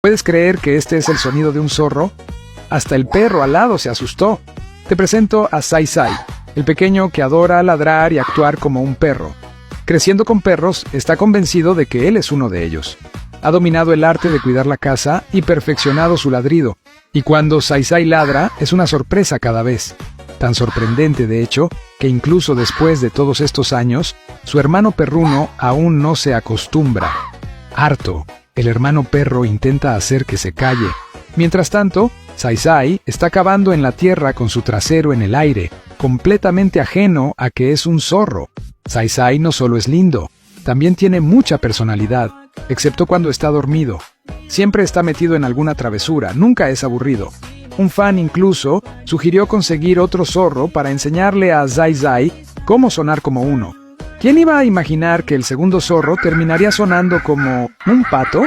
¿Puedes creer que este es el sonido de un zorro? Hasta el perro al lado se asustó. Te presento a Sai Sai, el pequeño que adora ladrar y actuar como un perro. Creciendo con perros, está convencido de que él es uno de ellos. Ha dominado el arte de cuidar la casa y perfeccionado su ladrido. Y cuando Sai Sai ladra, es una sorpresa cada vez. Tan sorprendente, de hecho, que incluso después de todos estos años, su hermano perruno aún no se acostumbra. Harto, el hermano perro intenta hacer que se calle. Mientras tanto, Sai Sai está cavando en la tierra con su trasero en el aire, completamente ajeno a que es un zorro. Sai Sai no solo es lindo, también tiene mucha personalidad, excepto cuando está dormido. Siempre está metido en alguna travesura, nunca es aburrido. Un fan incluso sugirió conseguir otro zorro para enseñarle a Sai Sai cómo sonar como uno. ¿Quién iba a imaginar que el segundo zorro terminaría sonando como un pato?